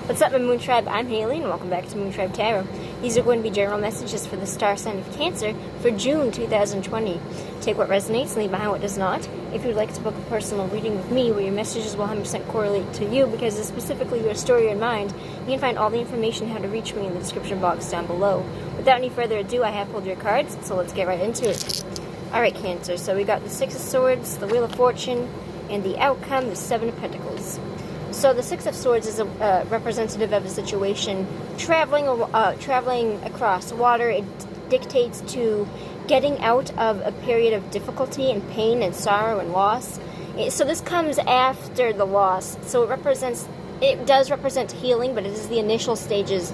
What's up, my Moon Tribe? I'm Haley, and welcome back to Moon Tribe Tarot. These are going to be general messages for the star sign of Cancer for June 2020. Take what resonates and leave behind what does not. If you would like to book a personal reading with me, where your messages will 100% correlate to you because it's specifically your story in mind, you can find all the information how to reach me in the description box down below. Without any further ado, I have pulled your cards, so let's get right into it. Alright, Cancer, so we got the Six of Swords, the Wheel of Fortune, and the outcome, the Seven of Pentacles. So the Six of Swords is a representative of a situation traveling across water. It dictates to getting out of a period of difficulty and pain and sorrow and loss. So this comes after the loss. So it does represent healing, but it is the initial stages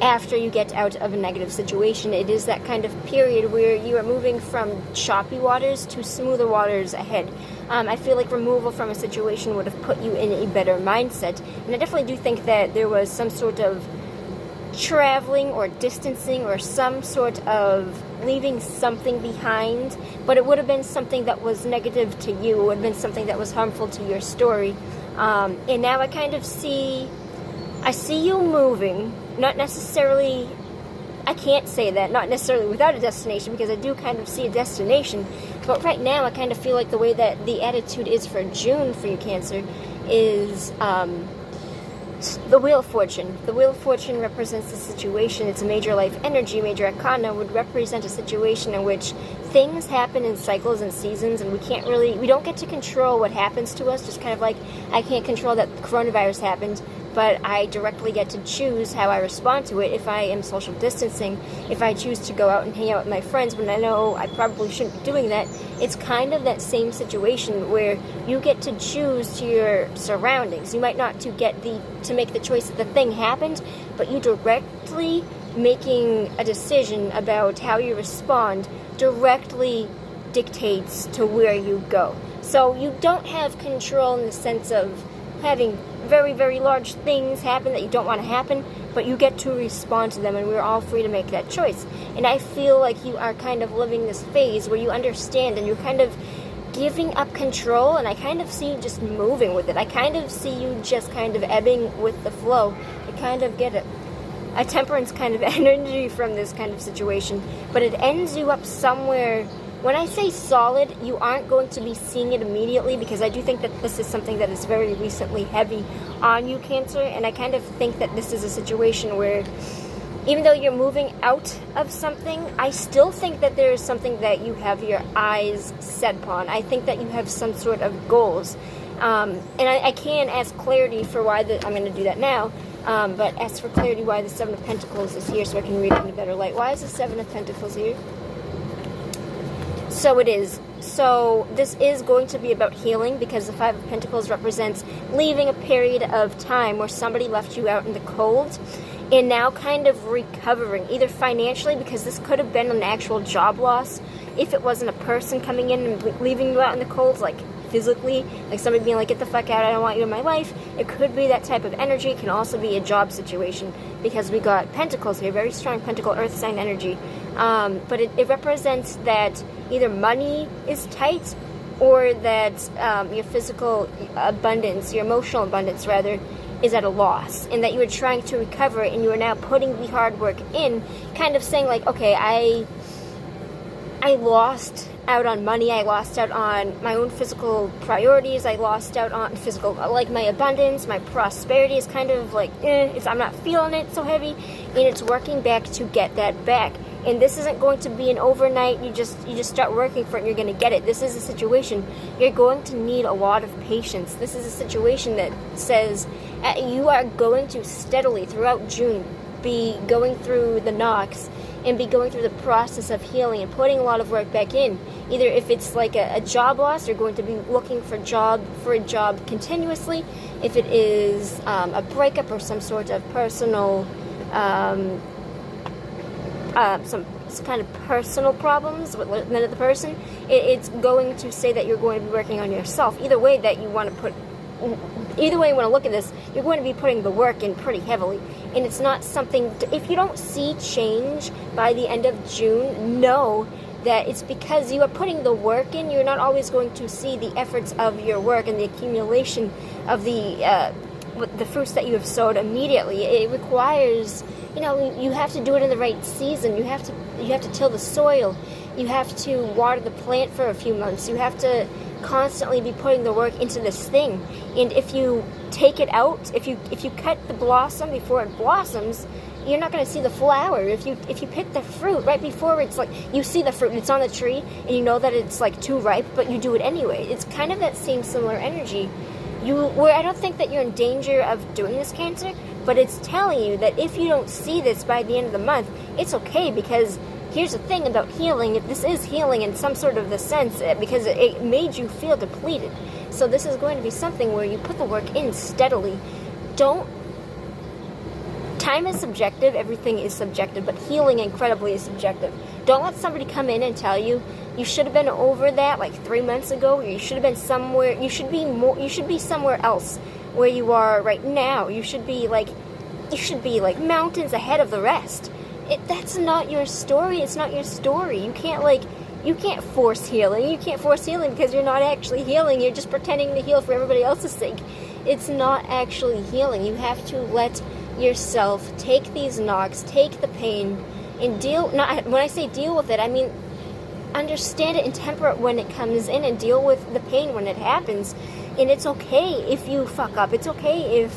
after you get out of a negative situation. It is that kind of period where you are moving from choppy waters to smoother waters ahead. I feel like removal from a situation would have put you in a better mindset. And I definitely do think that there was some sort of traveling or distancing or some sort of leaving something behind, but it would have been something that was negative to you. It would have been something that was harmful to your story. And now I kind of see you moving, not necessarily, I can't say that, not necessarily without a destination, because I do kind of see a destination, but right now I kind of feel like the way that the attitude is for June for you, Cancer, is the Wheel of Fortune. The Wheel of Fortune represents a situation. It's a major life energy. Major arcana would represent a situation in which things happen in cycles and seasons, and we don't get to control what happens to us. Just kind of like, I can't control that coronavirus happened, but I directly get to choose how I respond to it. If I am social distancing, if I choose to go out and hang out with my friends when I know I probably shouldn't be doing that, it's kind of that same situation where you get to choose to your surroundings. You might not to make the choice that the thing happened, but you directly making a decision about how you respond directly dictates to where you go. So you don't have control in the sense of having very, very large things happen that you don't want to happen, but you get to respond to them, and we're all free to make that choice. And I feel like you are kind of living this phase where you understand and you're kind of giving up control, and I kind of see you just moving with it. I kind of see you just kind of ebbing with the flow. I kind of get a temperance kind of energy from this kind of situation, but it ends you up somewhere. When I say solid, you aren't going to be seeing it immediately, because I do think that this is something that is very recently heavy on you, Cancer, and I kind of think that this is a situation where even though you're moving out of something, I still think that there is something that you have your eyes set upon. I think that you have some sort of goals. And I can ask clarity for why I'm going to do that now, but ask for clarity why the Seven of Pentacles is here so I can read it in a better light. Why is the Seven of Pentacles here? So it is. So this is going to be about healing, because the Five of Pentacles represents leaving a period of time where somebody left you out in the cold and now kind of recovering, either financially, because this could have been an actual job loss if it wasn't a person coming in and leaving you out in the cold, like physically, like somebody being like, get the fuck out, I don't want you in my life. It could be that type of energy. It can also be a job situation, because we got Pentacles here, very strong Pentacle Earth sign energy. But it represents that either money is tight, or that your physical abundance, your emotional abundance rather, is at a loss, and that you are trying to recover, and you are now putting the hard work in, kind of saying like, okay, I lost out on money, I lost out on my own physical priorities, I lost out on physical, like my abundance, my prosperity is kind of like, I'm not feeling it so heavy, and it's working back to get that back. And this isn't going to be an overnight, you just start working for it and you're going to get it. This is a situation you're going to need a lot of patience. This is a situation that says you are going to steadily throughout June be going through the knocks and be going through the process of healing and putting a lot of work back in. Either if it's like a job loss, you're going to be looking for a job continuously. If it is a breakup or some sort of personal some kind of personal problems with another person, it's going to say that you're going to be working on yourself. Either way you want to look at this, you're going to be putting the work in pretty heavily. And it's not something, if you don't see change by the end of June, know that it's because you are putting the work in. You're not always going to see the efforts of your work and the accumulation of the the fruits that you have sowed immediately. It requires, you have to do it in the right season. You have to till the soil. You have to water the plant for a few months. You have to constantly be putting the work into this thing. And if you take it out, if you cut the blossom before it blossoms, you're not going to see the flower. If you pick the fruit right before it's like, you see the fruit and it's on the tree and you know that it's like too ripe, but you do it anyway. It's kind of that same similar energy. I don't think that you're in danger of doing this, Cancer, but it's telling you that if you don't see this by the end of the month, it's okay, because here's the thing about healing. This is healing in some sort of the sense, because it made you feel depleted. So this is going to be something where you put the work in steadily. Time is subjective, everything is subjective, but healing incredibly is subjective. Don't let somebody come in and tell you should have been over that like 3 months ago, or you should have been somewhere, you should be somewhere else where you are right now. You should be like mountains ahead of the rest. That's not your story. It's not your story. You can't force healing. You can't force healing because you're not actually healing. You're just pretending to heal for everybody else's sake. It's not actually healing. You have to let yourself take these knocks, take the pain, and when I say deal with it, I mean understand it and temper it when it comes in, and deal with the pain when it happens. And it's okay if you fuck up. It's okay if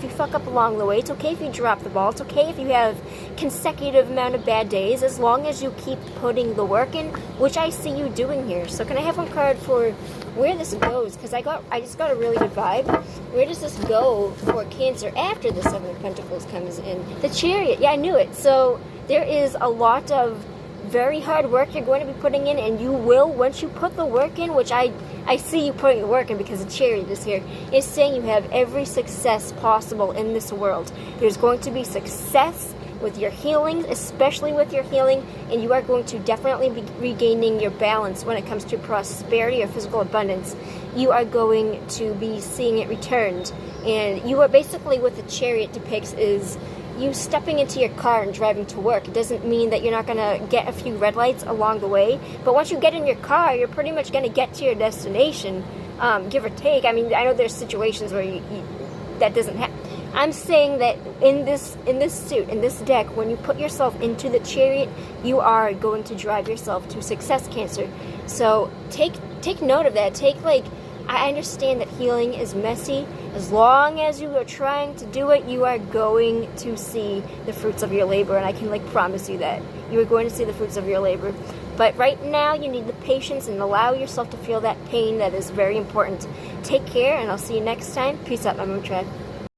you fuck up along the way. It's okay if you drop the ball. It's okay if you have consecutive amount of bad days, as long as you keep putting the work in, which I see you doing here. So can I have one card for where this goes? Because I just got a really good vibe. Where does this go for Cancer after the Seven of Pentacles comes in? The Chariot. Yeah, I knew it. So there is a lot of very hard work you're going to be putting in, and you will, once you put the work in, which I see you putting the work in because the Chariot is here, is saying you have every success possible in this world. There's going to be success with your healing, especially with your healing, and you are going to definitely be regaining your balance when it comes to prosperity or physical abundance. You are going to be seeing it returned, and you are basically, what the Chariot depicts is you stepping into your car and driving to work. It doesn't mean that you're not going to get a few red lights along the way, but once you get in your car, you're pretty much going to get to your destination, give or take. I mean, I know there's situations where that doesn't happen. I'm saying that in this suit, in this deck, when you put yourself into the Chariot, you are going to drive yourself to success, Cancer. So take note of that. I understand that healing is messy. As long as you are trying to do it, you are going to see the fruits of your labor, and I can promise you that. You are going to see the fruits of your labor. But right now, you need the patience and allow yourself to feel that pain. That is very important. Take care, and I'll see you next time. Peace out, my Moon Tribe.